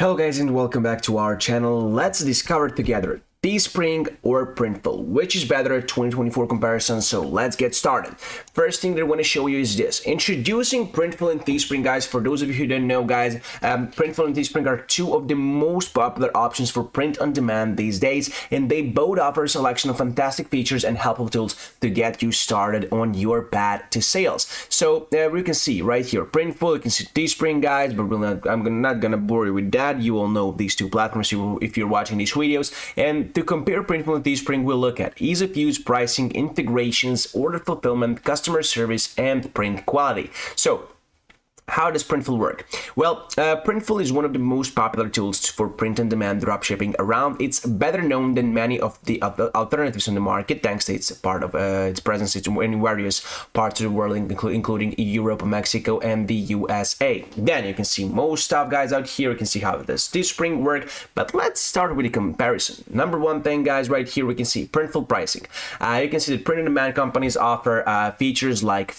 Hello guys and welcome back to our channel. Let's discover together Teespring or Printful, which is better 2024 comparison. So let's get started. First thing that I want to show you is this. Introducing Printful and Teespring, guys. For those of you who don't know, guys, Printful and Teespring are two of the most popular options for print on demand these days, and they both offer a selection of fantastic features and helpful tools to get you started on your path to sales. So we can see right here Printful, you can see Teespring, guys, but I'm not gonna bore you with that. You all know these two platforms if you're watching these videos. And to compare Printful and Teespring, we'll look at ease of use, pricing, integrations, order fulfillment, customer service, and print quality. So how does Printful work? Well, Printful is one of the most popular tools for print-on-demand dropshipping around. It's better known than many of the other alternatives on the market, thanks to its presence in various parts of the world, including Europe, Mexico, and the USA. Then you can see most stuff, guys, out here. You can see how does Teespring work, but let's start with a comparison. Number one thing, guys, right here we can see Printful pricing. You can see that print-on-demand companies offer features like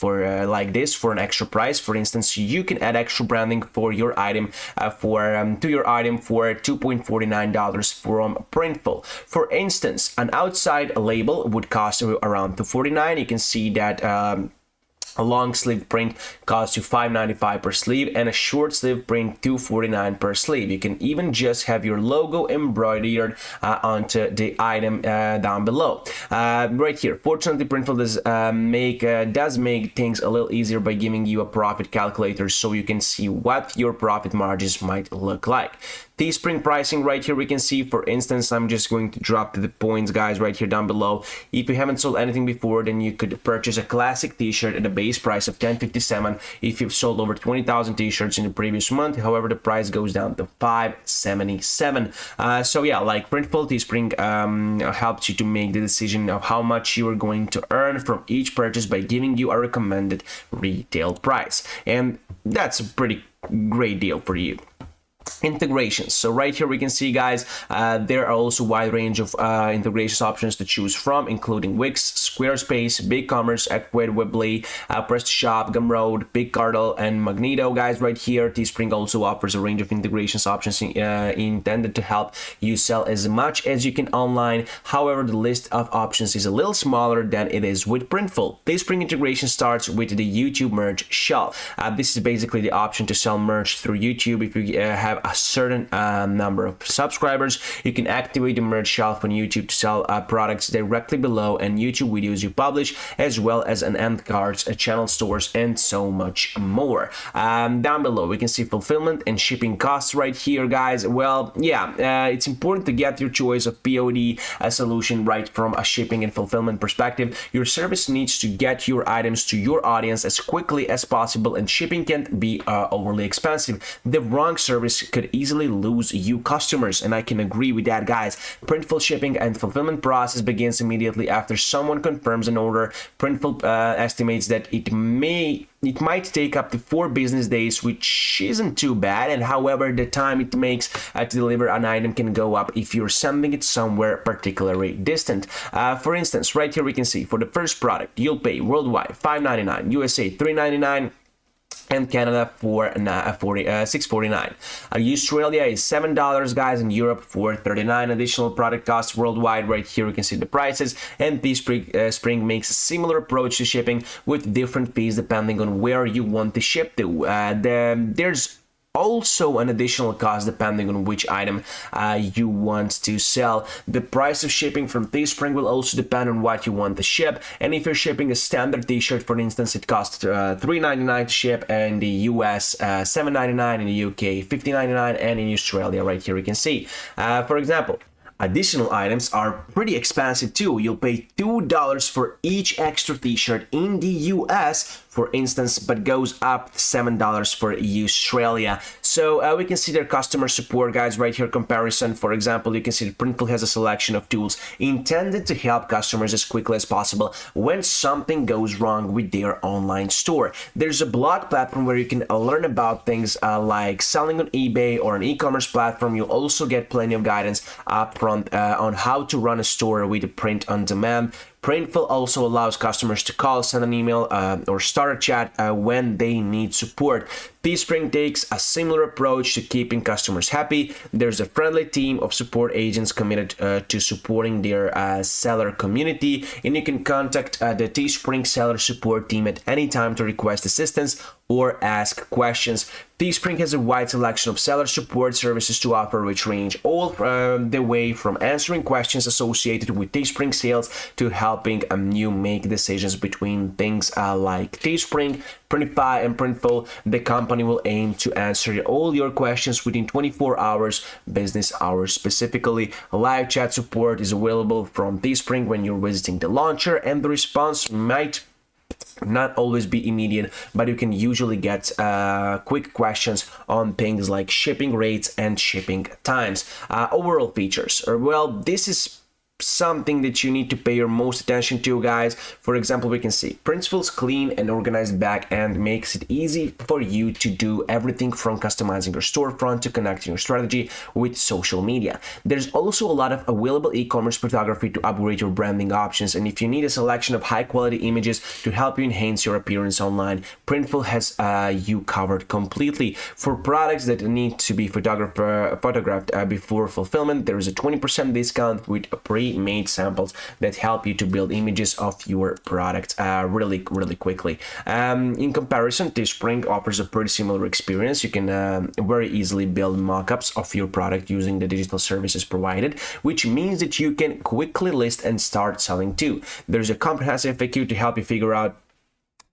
this for an extra price. For instance, you can add extra branding for your item to your item for $2.49 from Printful. For instance, an outside label would cost around $2.49. You can see that a long sleeve print costs you $5.95 per sleeve, and a short sleeve print $2.49 per sleeve. You can even just have your logo embroidered onto the item down below. Right here, fortunately, Printful does make things a little easier by giving you a profit calculator so you can see what your profit margins might look like. Teespring pricing right here we can see, for instance, I'm just going to drop to the points, guys, right here down below. If you haven't sold anything before, then you could purchase a classic t-shirt at a base price of $10.57 if you've sold over 20,000 t-shirts in the previous month. However, the price goes down to $5.77. So yeah, like Printful, Teespring helps you to make the decision of how much you are going to earn from each purchase by giving you a recommended retail price, and that's a pretty great deal for you. Integrations. So right here we can see, guys, there are also a wide range of integrations options to choose from, including Wix, Squarespace, BigCommerce, Ecwid, Weebly, PrestaShop, Gumroad, BigCardle, and Magneto. Guys, right here Teespring also offers a range of integrations options intended to help you sell as much as you can online. However, the list of options is a little smaller than it is with Printful. Teespring integration starts with the YouTube merch shelf. This is basically the option to sell merch through YouTube. If you have a certain number of subscribers, you can activate the merch shelf on YouTube to sell products directly below and YouTube videos you publish, as well as an end cards, channel stores, and so much more. Down below we can see fulfillment and shipping costs right here, guys. Well, yeah, it's important to get your choice of POD solution right from a shipping and fulfillment perspective. Your service needs to get your items to your audience as quickly as possible, and shipping can't be overly expensive. The wrong service could easily lose you customers, and I can agree with that, guys. Printful shipping and fulfillment process begins immediately after someone confirms an order. Printful estimates that it might take up to 4 business days, which isn't too bad, and however, the time it makes to deliver an item can go up if you're sending it somewhere particularly distant. For instance, right here we can see for the first product, you'll pay worldwide $5.99, USA $3.99, and Canada for $6.49. Australia is $7, guys, and Europe for $39. Additional product costs worldwide. Right here you can see the prices, and Teespring makes a similar approach to shipping with different fees depending on where you want to ship to. There's also an additional cost depending on which item you want to sell. The price of shipping from Teespring will also depend on what you want to ship, and if you're shipping a standard t-shirt, for instance, it costs $3.99 to ship in the US, $7.99 in the UK, $15.99, and in Australia right here you can see. For example, additional items are pretty expensive too. You'll pay $2 for each extra t-shirt in the US, for instance, but goes up $7 for Australia. So we can see their customer support, guys, right here comparison. For example, you can see that Printful has a selection of tools intended to help customers as quickly as possible when something goes wrong with their online store. There's a blog platform where you can learn about things like selling on eBay or an e-commerce platform. You'll also get plenty of guidance up front on how to run a store with a print on demand. Printful also allows customers to call, send an email, or start a chat when they need support. Teespring takes a similar approach to keeping customers happy. There's a friendly team of support agents committed to supporting their seller community, and you can contact the Teespring seller support team at any time to request assistance or ask questions. Teespring has a wide selection of seller support services to offer, which range all the way from answering questions associated with Teespring sales to helping you make decisions between things like Teespring, Printify, and Printful. The company will aim to answer all your questions within 24 hours, business hours specifically. Live chat support is available from Teespring when you're visiting the launcher, and the response might not always be immediate, but you can usually get quick questions on things like shipping rates and shipping times. Overall features, well, this is something that you need to pay your most attention to, guys. For example, we can see Printful's clean and organized back end makes it easy for you to do everything from customizing your storefront to connecting your strategy with social media. There's also a lot of available e-commerce photography to upgrade your branding options, and if you need a selection of high quality images to help you enhance your appearance online, Printful has you covered completely. For products that need to be photographed before fulfillment, there is a 20% discount with a pre-made samples that help you to build images of your product really quickly. In comparison, Teespring offers a pretty similar experience. You can very easily build mock-ups of your product using the digital services provided, which means that you can quickly list and start selling too. There's a comprehensive FAQ to help you figure out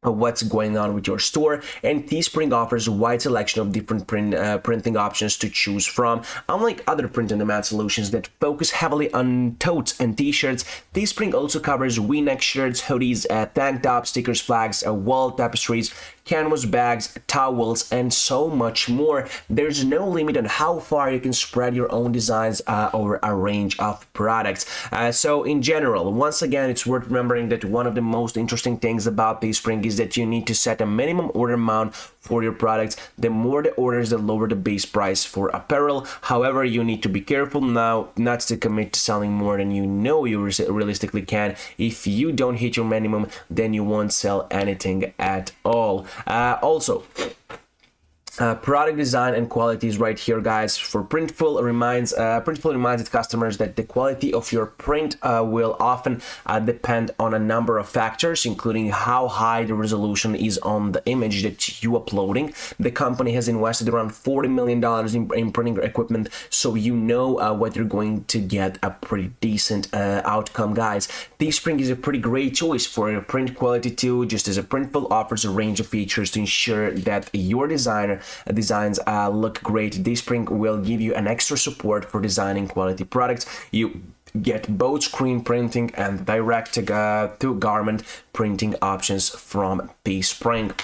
what's going on with your store, and Teespring offers a wide selection of different printing options to choose from. Unlike other print-on-demand solutions that focus heavily on totes and t-shirts, Teespring also covers V-neck shirts, hoodies, tank tops, stickers, flags, wall tapestries, canvas bags, towels, and so much more. There's no limit on how far you can spread your own designs over a range of products. So in general, once again, it's worth remembering that one of the most interesting things about Teespring is that you need to set a minimum order amount for your products. The more the orders, the lower the base price for apparel. However, you need to be careful now not to commit to selling more than you know you realistically can. If you don't hit your minimum, then you won't sell anything at all. Also, product design and quality is right here, guys. For Printful reminds its customers that the quality of your print will often depend on a number of factors, including how high the resolution is on the image that you uploading. The company has invested around $40 million in printing equipment, so you know what you're going to get a pretty decent outcome, guys. Teespring is a pretty great choice for your print quality too, just as a Printful offers a range of features to ensure that your designs look great. Teespring will give you an extra support for designing quality products. You get both screen printing and direct to garment printing options from Teespring.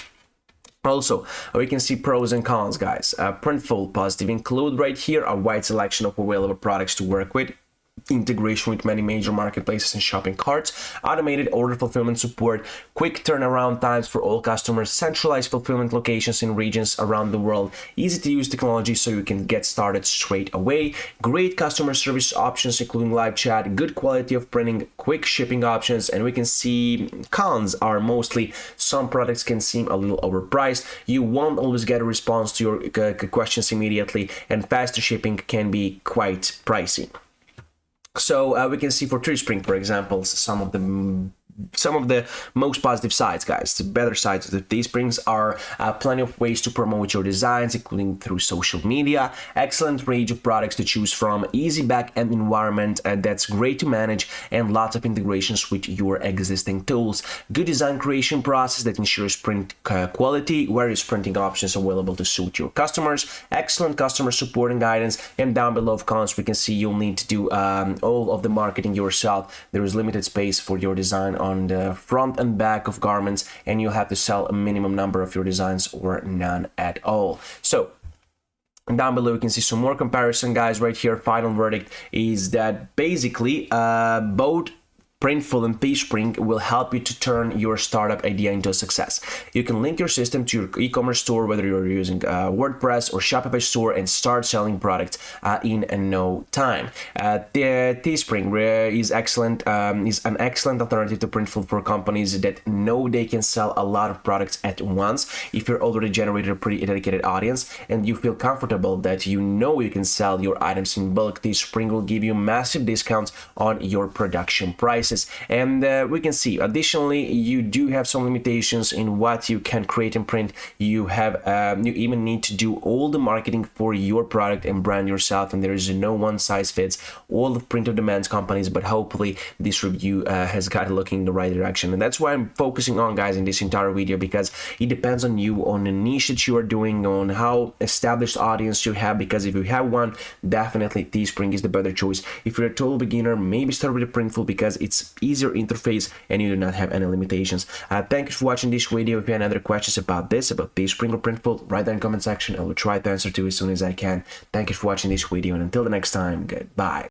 Also, we can see pros and cons, guys. Printful positive include right here a wide selection of available products to work with, integration with many major marketplaces and shopping carts, automated order fulfillment support, quick turnaround times for all customers, centralized fulfillment locations in regions around the world, easy to use technology so you can get started straight away, great customer service options including live chat, good quality of printing, quick shipping options. And we can see cons are mostly some products can seem a little overpriced, you won't always get a response to your questions immediately, and faster shipping can be quite pricey. So we can see for Teespring, for example, some of the most positive sides, guys. The better sides of the Teesprings are plenty of ways to promote your designs, including through social media, excellent range of products to choose from, easy back-end environment that's great to manage, and lots of integrations with your existing tools. Good design creation process that ensures print quality, various printing options available to suit your customers, excellent customer support and guidance, and down below of cons, we can see you'll need to do all of the marketing yourself. There is limited space for your design on the front and back of garments, and you'll have to sell a minimum number of your designs or none at all. So down below you can see some more comparison, guys. Right here, final verdict is that basically both Printful and Teespring will help you to turn your startup idea into a success. You can link your system to your e-commerce store, whether you're using WordPress or Shopify store, and start selling products in no time. The Teespring is excellent, is an excellent alternative to Printful for companies that know they can sell a lot of products at once. If you're already generated a pretty dedicated audience and you feel comfortable that you know you can sell your items in bulk, Teespring will give you massive discounts on your production prices. And we can see additionally you do have some limitations in what you can create and print. You have you even need to do all the marketing for your product and brand yourself, and there is no one size fits all of print on demand companies. But hopefully this review has got looking in the right direction, and that's why I'm focusing on, guys, in this entire video, because it depends on you, on the niche that you are doing, on how established audience you have. Because if you have one, definitely Teespring is the better choice. If you're a total beginner, maybe start with a Printful because it's easier interface and you do not have any limitations. Thank you for watching this video. If you have any other questions about this, about Teespring or Printful, write down in the comment section. I will try to answer to you as soon as I can. Thank you for watching this video, and until the next time, goodbye.